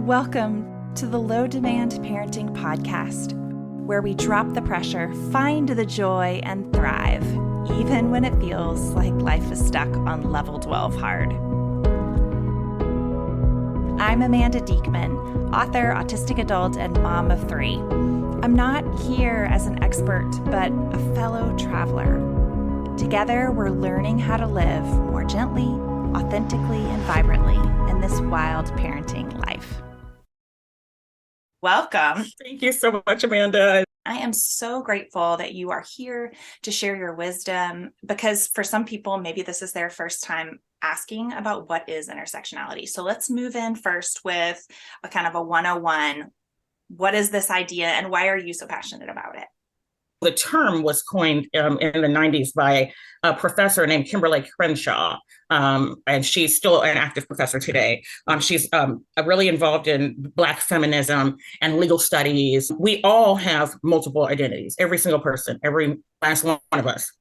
Welcome to the Low Demand Parenting Podcast, where we drop the pressure, find the joy, and thrive, even when it feels like life is stuck on level 12 hard. I'm Amanda Diekman, author, autistic adult, and mom of 3. I'm not here as an expert, but a fellow traveler. Together, we're learning how to live more gently, authentically, and vibrantly in this wild parenting life. Welcome. Thank you so much, Amanda. I am so grateful that you are here to share your wisdom, because for some people, maybe this is their first time asking about what is intersectionality. So let's move in first with a kind of a 101. What is this idea and why are you so passionate about it? The term was coined in the 90s by a professor named Kimberly Crenshaw, and she's still an active professor today. She's really involved in Black feminism and legal studies. We all have multiple identities, every single person, every last one of us.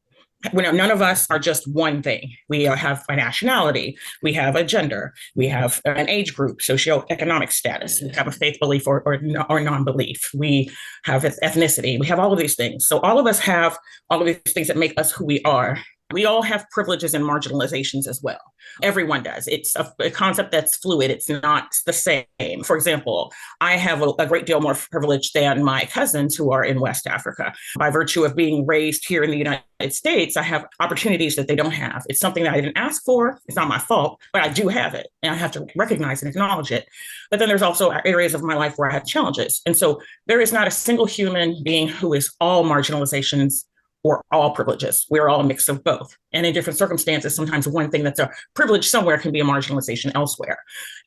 None of us are just one thing. We have a nationality, we have a gender, we have an age group, socioeconomic status, we have a faith belief or non-belief, we have ethnicity, we have all of these things. So all of us have all of these things that make us who we are. We all have privileges and marginalizations as well. Everyone does. It's a concept that's fluid. It's not the same. For example, I have a great deal more privilege than my cousins who are in West Africa. By virtue of being raised here in the United States, I have opportunities that they don't have. It's something that I didn't ask for. It's not my fault, but I do have it. And I have to recognize and acknowledge it. But then there's also areas of my life where I have challenges. And so there is not a single human being who is all marginalizations or all privileges. We're all a mix of both. And in different circumstances, sometimes one thing that's a privilege somewhere can be a marginalization elsewhere.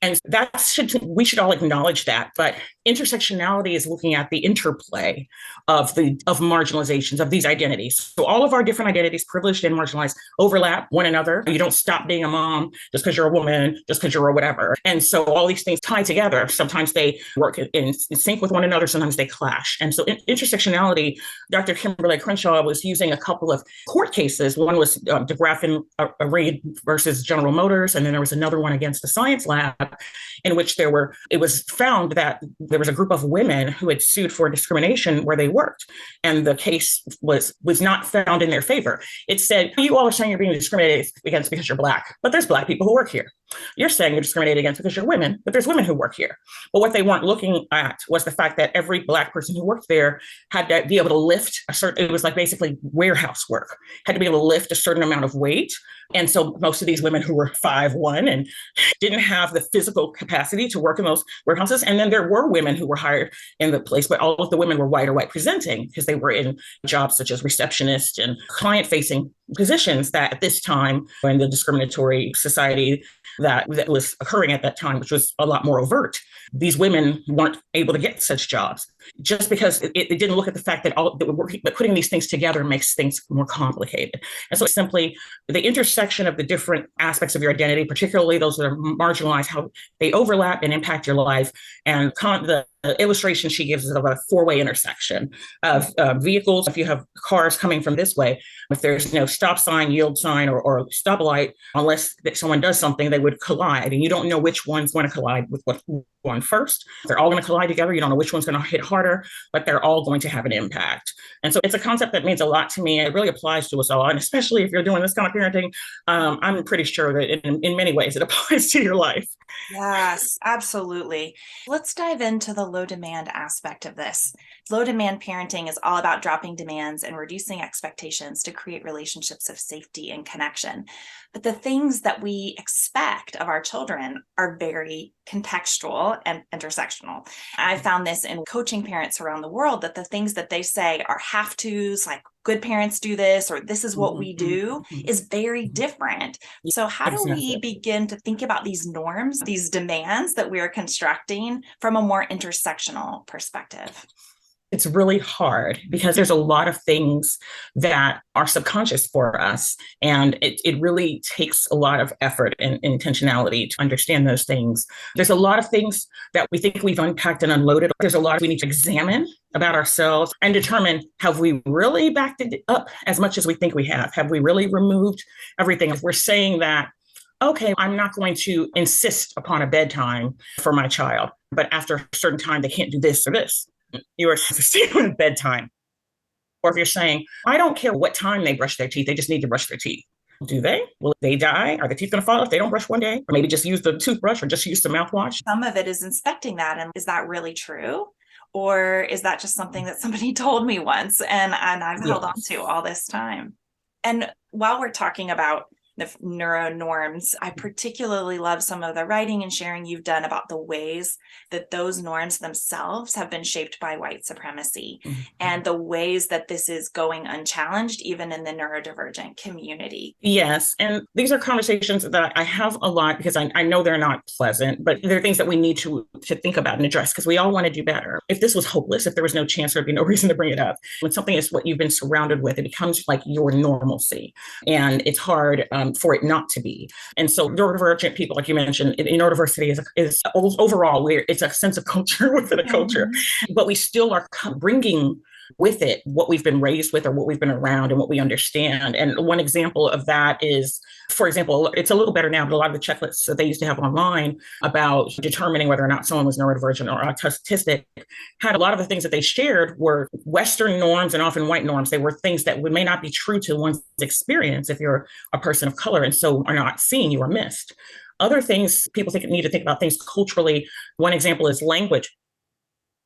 And we should all acknowledge that. But intersectionality is looking at the interplay of marginalizations of these identities. So all of our different identities, privileged and marginalized, overlap one another. You don't stop being a mom just because you're a woman, just because you're a whatever. And so all these things tie together. Sometimes they work in sync with one another. Sometimes they clash. And so intersectionality, Dr. Kimberly Crenshaw was using a couple of court cases. One was DeGraff and Reed versus General Motors. And then there was another one against the science lab in which it was found that there was a group of women who had sued for discrimination where they worked. And the case was not found in their favor. It said, you all are saying you're being discriminated against because you're Black, but there's Black people who work here. You're saying you're discriminated against because you're women, but there's women who work here. But what they weren't looking at was the fact that every Black person who worked there had to be able to lift it was like basically warehouse work, had to be able to lift a certain amount of weight. And so most of these women who were 5'1" and didn't have the physical capacity to work in those warehouses. And then there were women who were hired in the place, but all of the women were white or white presenting because they were in jobs such as receptionist and client facing positions that at this time in the discriminatory society that was occurring at that time, which was a lot more overt, these women weren't able to get such jobs just because it didn't look at the fact that putting these things together makes things more complicated. And so it's simply the intersection of the different aspects of your identity, particularly those that are marginalized, how they overlap and impact your life. And the illustration she gives is of a 4-way intersection of vehicles. If you have cars coming from this way, if there's no stop sign, yield sign, or stoplight, unless someone does something, they would collide. And you don't know which one's going to collide with what one first. They're all going to collide together. You don't know which one's going to hit harder, but they're all going to have an impact. And so it's a concept that means a lot to me. It really applies to us all. And especially if you're doing this kind of parenting, I'm pretty sure that in many ways it applies to your life. Yes, absolutely. Let's dive into the low demand aspect of this. Low demand parenting is all about dropping demands and reducing expectations to create relationships of safety and connection. But the things that we expect of our children are very contextual and intersectional. I found this in coaching parents around the world, that the things that they say are have tos, like good parents do this, or this is what we do, is very different. So how do we begin to think about these norms, these demands that we are constructing from a more intersectional perspective? It's really hard because there's a lot of things that are subconscious for us. And it really takes a lot of effort and intentionality to understand those things. There's a lot of things that we think we've unpacked and unloaded. There's a lot we need to examine about ourselves and determine, have we really backed it up as much as we think we have? Have we really removed everything? If we're saying that okay, I'm not going to insist upon a bedtime for my child, but after a certain time, they can't do this or this. You are staying with bedtime. Or if you're saying, I don't care what time they brush their teeth, they just need to brush their teeth. Do they? Will they die? Are the teeth going to fall if they don't brush one day? Or maybe just use the toothbrush or just use the mouthwash? Some of it is inspecting that. And is that really true? Or is that just something that somebody told me once and I've held on to all this time? And while we're talking about the neuro norms, I particularly love some of the writing and sharing you've done about the ways that those norms themselves have been shaped by white supremacy and the ways that this is going unchallenged, even in the neurodivergent community. Yes. And these are conversations that I have a lot because I know they're not pleasant, but they're things that we need to think about and address because we all want to do better. If this was hopeless, if there was no chance, there'd be no reason to bring it up. When something is what you've been surrounded with, it becomes like your normalcy. And it's hard for it not to be. And so neurodivergent people, like you mentioned, neurodiversity is overall, it's a sense of culture within a culture, but we still are bringing with it what we've been raised with or what we've been around and what we understand. And one example of that is, for example, it's a little better now, but a lot of the checklists that they used to have online about determining whether or not someone was neurodivergent or autistic had a lot of the things that they shared were Western norms and often white norms. They were things that may not be true to one's experience if you're a person of color and so are not seen, you are missed. Other things people need to think about things culturally. One example is language.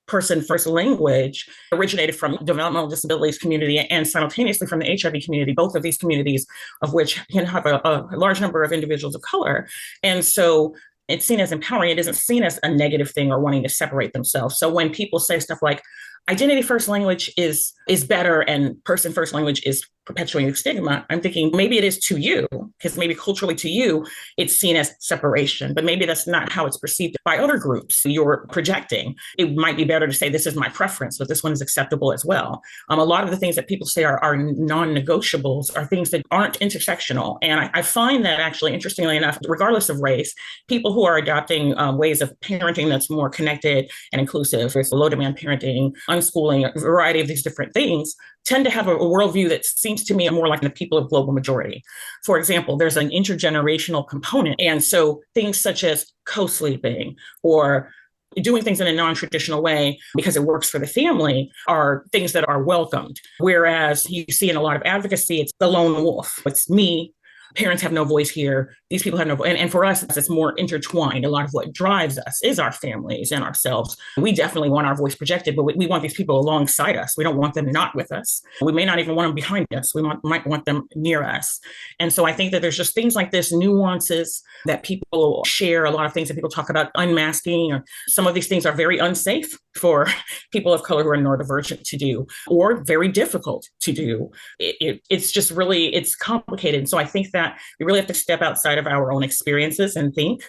Person first language originated from developmental disabilities community and simultaneously from the HIV community, both of these communities of which can have a large number of individuals of color. And so it's seen as empowering. It isn't seen as a negative thing or wanting to separate themselves. So when people say stuff like identity first language is better and person first language is perpetuating stigma, I'm thinking maybe it is to you, because maybe culturally to you, it's seen as separation, but maybe that's not how it's perceived by other groups you're projecting. It might be better to say, this is my preference, but this one is acceptable as well. A lot of the things that people say are non-negotiables are things that aren't intersectional. And I find that actually, interestingly enough, regardless of race, people who are adopting ways of parenting that's more connected and inclusive, with low demand parenting, unschooling, a variety of these different things, tend to have a worldview that seems to me more like the people of global majority. For example, there's an intergenerational component. And so things such as co-sleeping or doing things in a non-traditional way because it works for the family are things that are welcomed. Whereas you see in a lot of advocacy, it's the lone wolf. It's me. Parents have no voice here. These people have no voice. And for us, it's more intertwined. A lot of what drives us is our families and ourselves. We definitely want our voice projected, but we want these people alongside us. We don't want them not with us. We may not even want them behind us. We might want them near us. And so I think that there's just things like this, nuances that people share, a lot of things that people talk about unmasking, or some of these things are very unsafe for people of color who are neurodivergent to do, or very difficult to do. It's just really, it's complicated. And so I think that we really have to step outside of our own experiences and think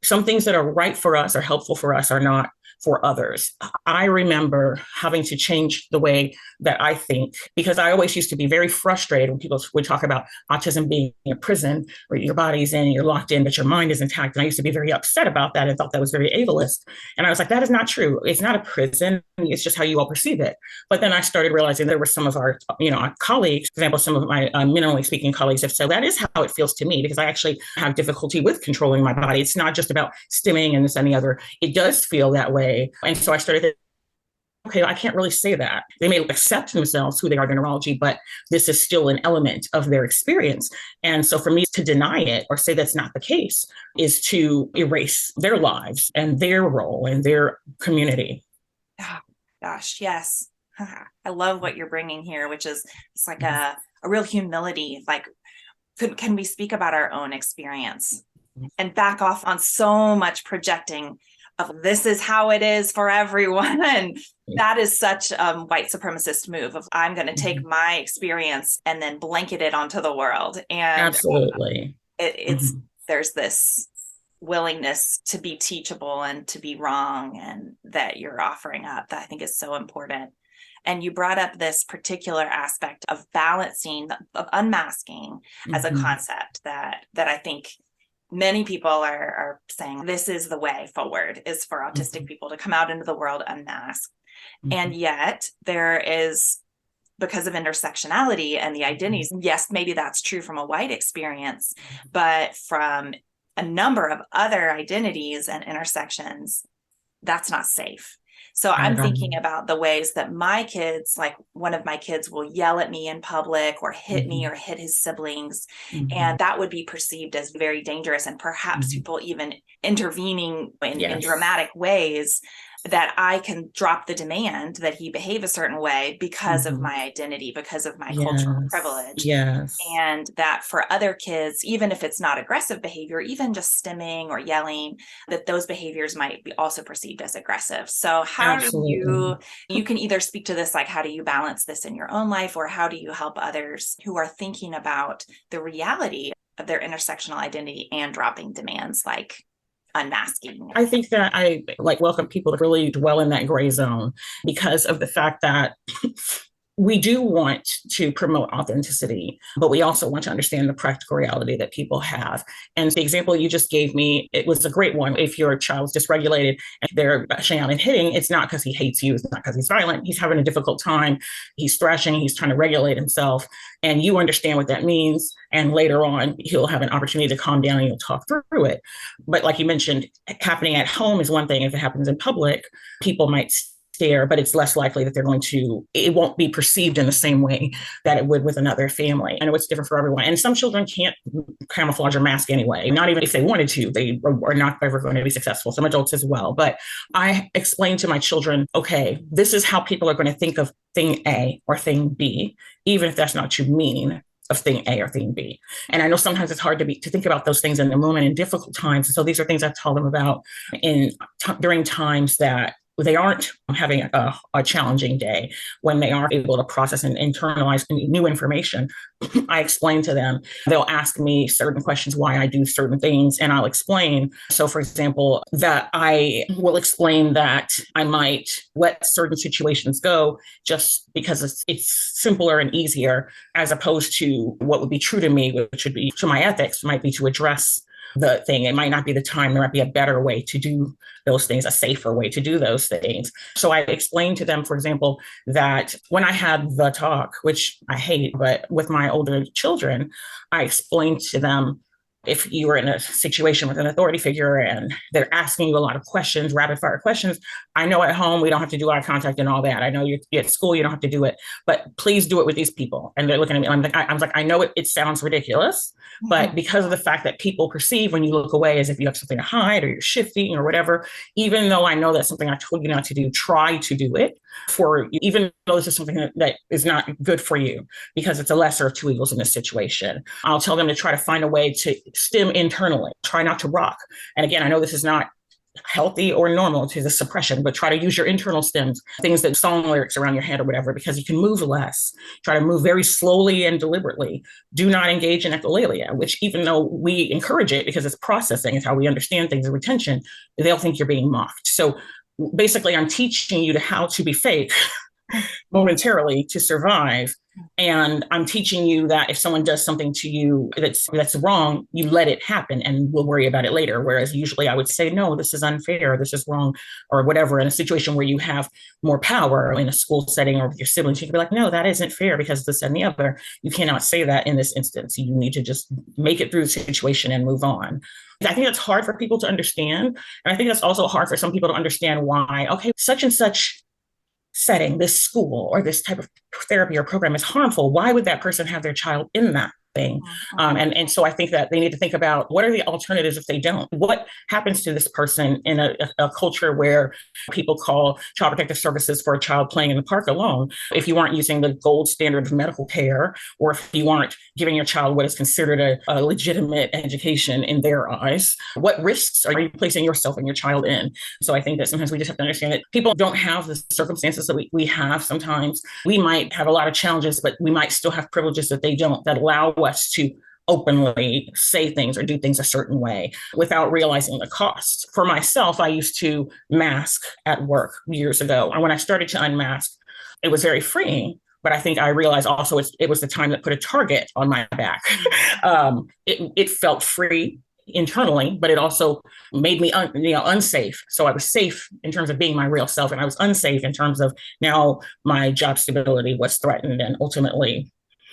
some things that are right for us or helpful for us are not for others. I remember having to change the way that I think, because I always used to be very frustrated when people would talk about autism being a prison where your body's in, you're locked in, but your mind is intact. And I used to be very upset about that and thought that was very ableist. And I was like, that is not true. It's not a prison. It's just how you all perceive it. But then I started realizing there were some of our, our colleagues, for example, some of my minimally speaking colleagues have said that is how it feels to me, because I actually have difficulty with controlling my body. It's not just about stimming and this and the other. It does feel that way. And so I started, okay, I can't really say that. They may accept themselves who they are, their neurology, but this is still an element of their experience. And so for me to deny it or say that's not the case is to erase their lives and their role and their community. Oh, gosh, yes. I love what you're bringing here, which is it's like a real humility. Like, can we speak about our own experience and back off on so much projecting of this is how it is for everyone. And that is such a white supremacist move of I'm going to take my experience and then blanket it onto the world. And absolutely, there's this willingness to be teachable and to be wrong, and that you're offering up that I think is so important. And you brought up this particular aspect of balancing, of unmasking as a concept that I think many people are saying this is the way forward, is for autistic people to come out into the world unmasked. And yet there is, because of intersectionality and the identities, yes, maybe that's true from a white experience, but from a number of other identities and intersections, that's not safe. So I'm thinking about the ways that my kids, like one of my kids will yell at me in public or hit me or hit his siblings. And that would be perceived as very dangerous, and perhaps people even intervening in dramatic ways, that I can drop the demand that he behave a certain way because of my identity, because of my cultural privilege. And that for other kids, even if it's not aggressive behavior, even just stimming or yelling, that those behaviors might be also perceived as aggressive. So how do you can either speak to this, like how do you balance this in your own life, or how do you help others who are thinking about the reality of their intersectional identity and dropping demands like unmasking? I think that I welcome people to really dwell in that gray zone, because of the fact that we do want to promote authenticity, but we also want to understand the practical reality that people have. And the example you just gave me, it was a great one. If your child's dysregulated and they're lashing out and hitting, it's not because he hates you. It's not because he's violent. He's having a difficult time. He's thrashing. He's trying to regulate himself. And you understand what that means. And later on, he'll have an opportunity to calm down and you'll talk through it. But like you mentioned, happening at home is one thing. If it happens in public, people might stare, but it's less likely that it won't be perceived in the same way that it would with another family. I know it's different for everyone. And some children can't camouflage or mask anyway, not even if they wanted to, they are not ever going to be successful. Some adults as well. But I explain to my children, okay, this is how people are going to think of thing A or thing B, even if that's not what you mean of thing A or thing B. And I know sometimes it's hard to think about those things in the moment in difficult times. So these are things I tell them about during times that they aren't having a challenging day, when they are able to process and internalize new information. I explain to them, they'll ask me certain questions, why I do certain things, and I'll explain. So for example, that I will explain that I might let certain situations go just because it's simpler and easier, as opposed to what would be true to me, which would be to my ethics, might be to address the thing. It might not be the time. There might be a better way to do those things, a safer way to do those things. So I explained to them, for example, that when I had the talk, which I hate, but with my older children, I explained to them, if you were in a situation with an authority figure and they're asking you a lot of questions, rapid fire questions, I know at home we don't have to do eye contact and all that. I know you're at school, you don't have to do it, but please do it with these people. And they're looking at me. I was like, I know it sounds ridiculous, but because of the fact that people perceive when you look away as if you have something to hide or you're shifting or whatever, even though I know that's something I told you not to do, try to do it even though this is something that is not good for you, because it's a lesser of two evils in this situation. I'll tell them to try to find a way to stim internally, try not to rock. And again, I know this is not healthy or normal to the suppression, but try to use your internal stems, things that song lyrics around your head or whatever, because you can move less. Try to move very slowly and deliberately. Do not engage in echolalia, which even though we encourage it because it's processing, it's how we understand things and retention, they'll think you're being mocked. So basically, I'm teaching you how to be fake momentarily to survive. And I'm teaching you that if someone does something to you that's wrong, you let it happen and we'll worry about it later. Whereas usually I would say, no, this is unfair, this is wrong, or whatever. In a situation where you have more power in a school setting or with your siblings, you can be like, no, that isn't fair because this and the other. You cannot say that in this instance. You need to just make it through the situation and move on. I think that's hard for people to understand. And I think that's also hard for some people to understand why, okay, such and such setting, this school or this type of therapy or program is harmful. Why would that person have their child in that thing? And so I think that they need to think about, what are the alternatives if they don't? What happens to this person in a culture where people call child protective services for a child playing in the park alone? If you aren't using the gold standard of medical care, or if you aren't giving your child what is considered a legitimate education in their eyes, what risks are you placing yourself and your child in? So I think that sometimes we just have to understand that people don't have the circumstances that we have sometimes. We might have a lot of challenges, but we might still have privileges that they don't, that allow us to openly say things or do things a certain way without realizing the cost. For myself, I used to mask at work years ago. And when I started to unmask, it was very freeing. But I think I realized also it was the time that put a target on my back. It felt free internally, but it also made me unsafe. So I was safe in terms of being my real self, and I was unsafe in terms of now my job stability was threatened, and ultimately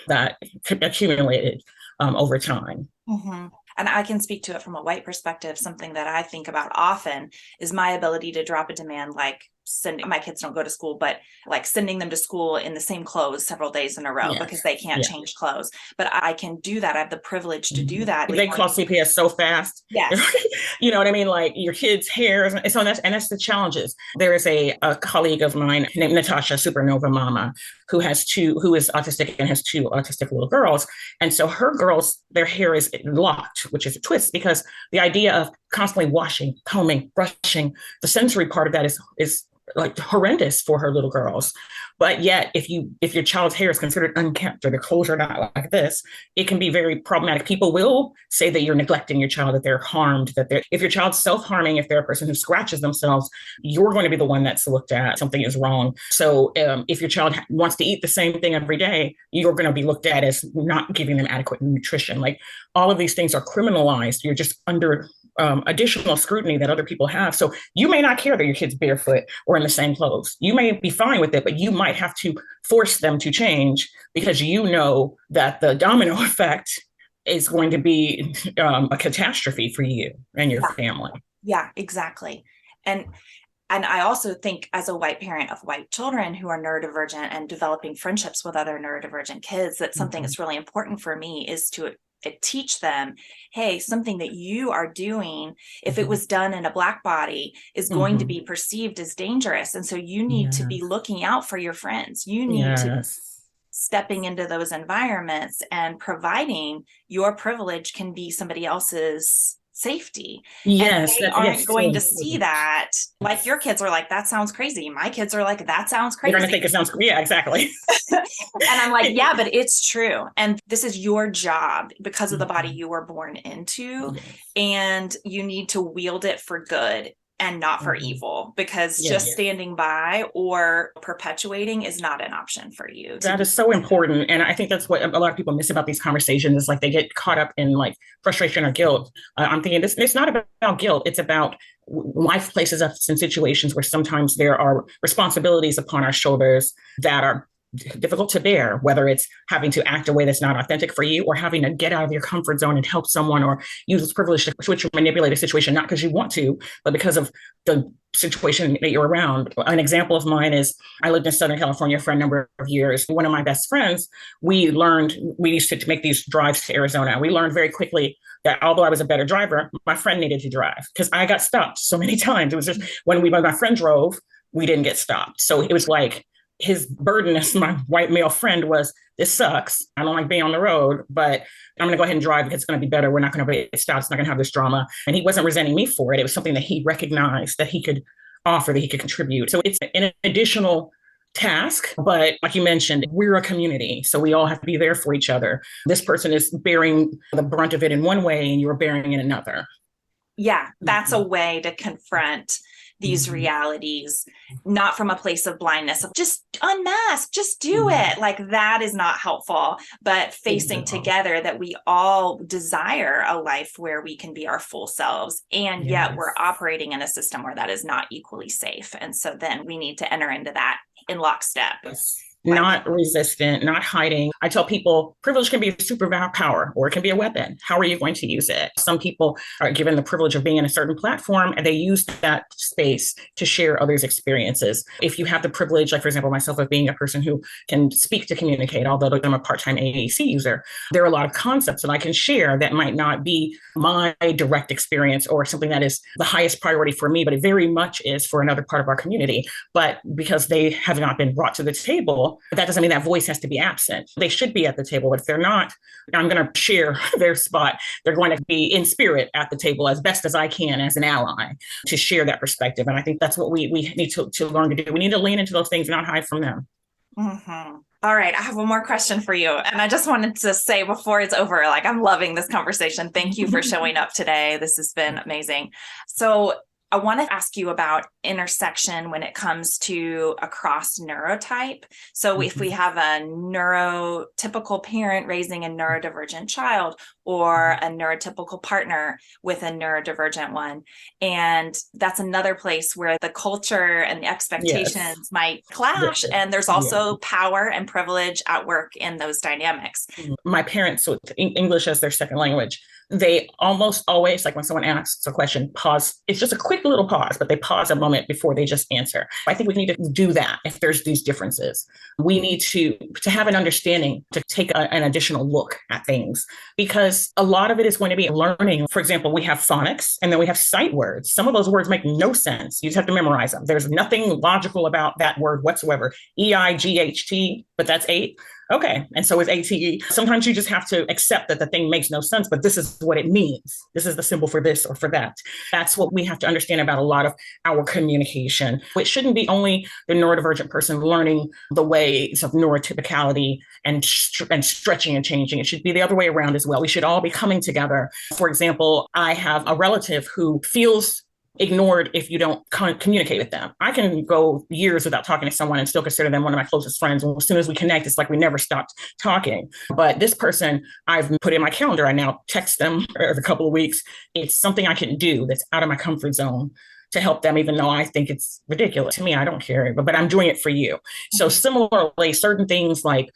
that accumulated over time. Mm-hmm. And I can speak to it from a white perspective. Something that I think about often is my ability to drop a demand, like sending my kids don't go to school, but like sending them to school in the same clothes several days in a row because they can't change clothes. But I can do that. I have the privilege to do that. They call CPS so fast. Yes. You know what I mean? Like your kids' hair. And so that's the challenges. There is a colleague of mine named Natasha, Supernova Mama, who is autistic and has two autistic little girls. And so her girls, their hair is locked, which is a twist, because the idea of constantly washing, combing, brushing, the sensory part of that is like horrendous for her little girls. But yet, if your child's hair is considered unkempt or their clothes are not like this, it can be very problematic. People will say that you're neglecting your child, that they're harmed, if your child's self-harming, if they're a person who scratches themselves, you're going to be the one that's looked at. Something is wrong. So if your child wants to eat the same thing every day, you're going to be looked at as not giving them adequate nutrition. Like all of these things are criminalized. You're just under additional scrutiny that other people have. So you may not care that your kid's barefoot or in the same clothes. You may be fine with it, but you might have to force them to change because you know that the domino effect is going to be a catastrophe for you and your family. Yeah, exactly. And I also think as a white parent of white children who are neurodivergent and developing friendships with other neurodivergent kids, that something that's really important for me is to teach them, hey, something that you are doing, if it was done in a Black body, is going to be perceived as dangerous. And so you need to be looking out for your friends. You need to stepping into those environments and providing your privilege can be somebody else's safety. Yes, and they aren't going to see that. Like your kids are like, that sounds crazy. My kids are like, that sounds crazy. They're going to think it sounds, yeah, exactly. And I'm like, yeah, but it's true. And this is your job because of the body you were born into. And you need to wield it for good and not for evil, because just standing by or perpetuating is not an option for you. That is so important. And I think that's what a lot of people miss about these conversations is like they get caught up in like frustration or guilt. I'm thinking it's not about guilt. It's about life places us in situations where sometimes there are responsibilities upon our shoulders that are difficult to bear, whether it's having to act a way that's not authentic for you or having to get out of your comfort zone and help someone or use this privilege to switch or manipulate a situation, not because you want to, but because of the situation that you're around. An example of mine is I lived in Southern California for a number of years. One of my best friends, we used to make these drives to Arizona. We learned very quickly that although I was a better driver, my friend needed to drive because I got stopped so many times. It was just when my friend drove, we didn't get stopped. So it was like, his burden as my white male friend was, this sucks. I don't like being on the road, but I'm going to go ahead and drive because it's going to be better. We're not going to be stopped. It's not going to have this drama. And he wasn't resenting me for it. It was something that he recognized that he could offer, that he could contribute. So it's an additional task, but like you mentioned, we're a community. So we all have to be there for each other. This person is bearing the brunt of it in one way and you're bearing it in another. Yeah, that's a way to confront these realities, not from a place of blindness of just unmask, just do it. Like that is not helpful, but facing together that we all desire a life where we can be our full selves. And yet we're operating in a system where that is not equally safe. And so then we need to enter into that in lockstep. Not resistant, not hiding. I tell people privilege can be a superpower or it can be a weapon. How are you going to use it? Some people are given the privilege of being in a certain platform and they use that space to share others' experiences. If you have the privilege, like for example, myself of being a person who can speak to communicate, although I'm a part-time AAC user, there are a lot of concepts that I can share that might not be my direct experience or something that is the highest priority for me, but it very much is for another part of our community. But because they have not been brought to the table, that doesn't mean that voice has to be absent. They should be at the table, but if they're not, I'm going to share their spot. They're going to be in spirit at the table as best as I can as an ally to share that perspective. And I think that's what we need to learn to do. We need to lean into those things and not hide from them. All right, I have one more question for you. And I just wanted to say before it's over, like I'm loving this conversation. Thank you for showing up today. This has been amazing. So I want to ask you about intersection when it comes to across neurotype. So if we have a neurotypical parent raising a neurodivergent child, or a neurotypical partner with a neurodivergent one. And that's another place where the culture and the expectations might clash. And there's also power and privilege at work in those dynamics. My parents, with English as their second language, they almost always, like when someone asks a question, pause. It's just a quick little pause, but they pause a moment before they just answer. I think we need to do that if there's these differences. We need to have an understanding, to take an additional look at things, because a lot of it is going to be learning. For example, we have phonics and then we have sight words. Some of those words make no sense. You just have to memorize them. There's nothing logical about that word whatsoever. EIGHT, but that's 8. Okay. And so is ATE. Sometimes you just have to accept that the thing makes no sense, but this is what it means. This is the symbol for this or for that. That's what we have to understand about a lot of our communication. It shouldn't be only the neurodivergent person learning the ways of neurotypicality and stretching and changing. It should be the other way around as well. We should all be coming together. For example, I have a relative who feels ignored if you don't communicate with them. I can go years without talking to someone and still consider them one of my closest friends. And as soon as we connect, it's like we never stopped talking. But this person I've put in my calendar, I now text them every couple of weeks. It's something I can do that's out of my comfort zone to help them, even though I think it's ridiculous. To me, I don't care, but I'm doing it for you. So similarly, certain things like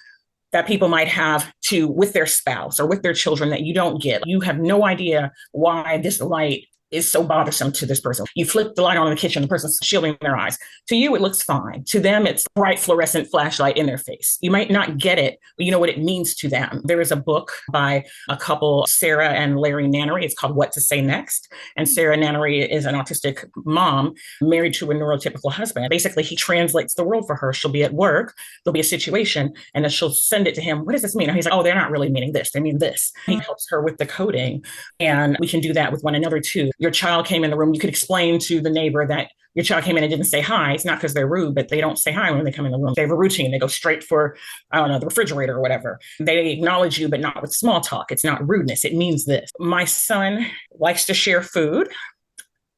that people might have to with their spouse or with their children that you don't get. You have no idea why this light is so bothersome to this person. You flip the light on in the kitchen, the person's shielding their eyes. To you, it looks fine. To them, it's bright fluorescent flashlight in their face. You might not get it, but you know what it means to them. There is a book by a couple, Sarah and Larry Nannery. It's called What to Say Next. And Sarah Nannery is an autistic mom married to a neurotypical husband. Basically, he translates the world for her. She'll be at work, there'll be a situation, and then she'll send it to him. What does this mean? And he's like, oh, they're not really meaning this. They mean this. He helps her with the coding. And we can do that with one another too. Your child came in the room, you could explain to the neighbor that your child came in and didn't say hi. It's not because they're rude, but they don't say hi when they come in the room. They have a routine. They go straight for, I don't know, the refrigerator or whatever. They acknowledge you, but not with small talk. It's not rudeness. It means this. My son likes to share food,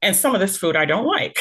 and some of this food I don't like.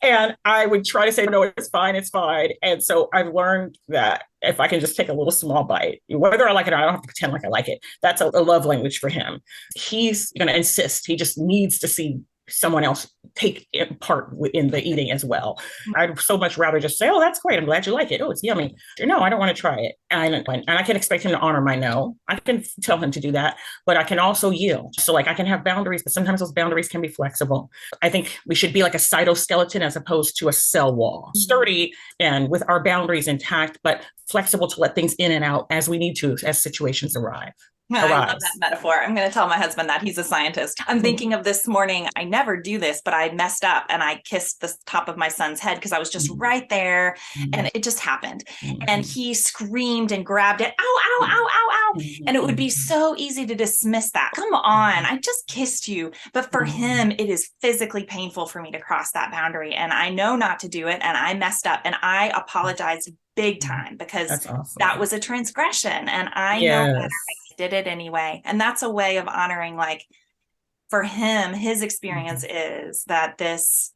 And I would try to say, no, it's fine, it's fine. And so I've learned that if I can just take a little small bite, whether I like it or not, I don't have to pretend like I like it. That's a love language for him. He's going to insist. He just needs to see someone else take part in the eating as well. I'd so much rather just say, oh, that's great. I'm glad you like it. Oh, it's yummy. No, I don't want to try it. And I can expect him to honor my no. I can tell him to do that, but I can also yield. So like I can have boundaries, but sometimes those boundaries can be flexible. I think we should be like a cytoskeleton as opposed to a cell wall, sturdy and with our boundaries intact, but flexible to let things in and out as we need to, as situations arrive. I love that metaphor. I'm going to tell my husband that. He's a scientist. I'm thinking of this morning. I never do this, but I messed up and I kissed the top of my son's head because I was just right there and it just happened. And he screamed and grabbed it. Ow, ow, ow, ow, ow. And it would be so easy to dismiss that. Come on, I just kissed you. But for him, it is physically painful for me to cross that boundary. And I know not to do it. And I messed up and I apologized big time because that was a transgression. And I know better. Did it anyway. And that's a way of honoring, like, for him, his experience is that this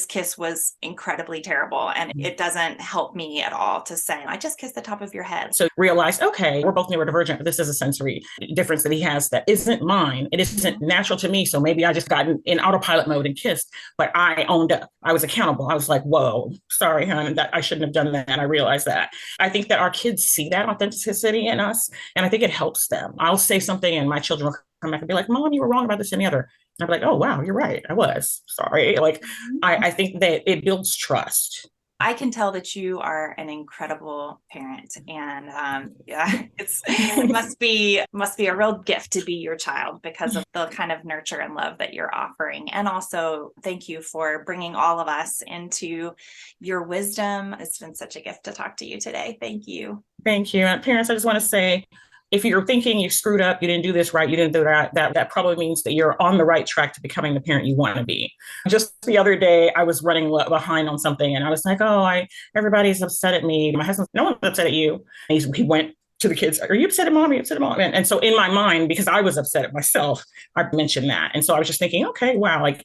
kiss was incredibly terrible. And it doesn't help me at all to say, I just kissed the top of your head. So realize, okay, we're both neurodivergent, but this is a sensory difference that he has that isn't mine. It isn't natural to me. So maybe I just got in autopilot mode and kissed, but I owned up. I was accountable. I was like, whoa, sorry, hon, that I shouldn't have done that. I realized that. I think that our kids see that authenticity in us. And I think it helps them. I'll say something and my children will come back and be like, Mom, you were wrong about this and the other. And I'm like, oh, wow, you're right. I was sorry. Like, I think that it builds trust. I can tell that you are an incredible parent, and it must be a real gift to be your child because of the kind of nurture and love that you're offering. And also, thank you for bringing all of us into your wisdom. It's been such a gift to talk to you today. Thank you. Thank you. And parents, I just want to say, if you're thinking you screwed up, you didn't do this right, you didn't do that, that probably means that you're on the right track to becoming the parent you want to be. Just the other day, I was running behind on something and I was like, oh, everybody's upset at me. My husband, no one's upset at you. And he went to the kids, are you upset at Mom? Are you upset at Mom? And so in my mind, because I was upset at myself, I mentioned that. And so I was just thinking, okay, wow, like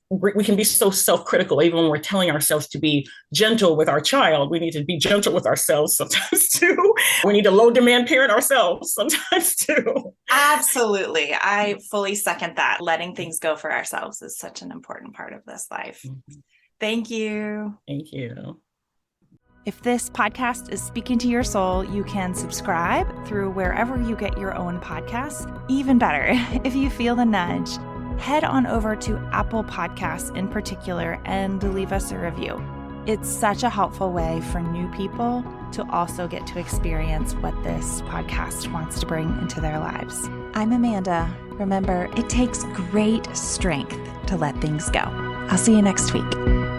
we can be so self-critical, even when we're telling ourselves to be gentle with our child. We need to be gentle with ourselves sometimes too. We need to low demand parent ourselves sometimes too. Absolutely. I fully second that. Letting things go for ourselves is such an important part of this life. Mm-hmm. Thank you. Thank you. If this podcast is speaking to your soul, you can subscribe through wherever you get your own podcasts. Even better, if you feel the nudge, head on over to Apple Podcasts in particular and leave us a review. It's such a helpful way for new people to also get to experience what this podcast wants to bring into their lives. I'm Amanda. Remember, it takes great strength to let things go. I'll see you next week.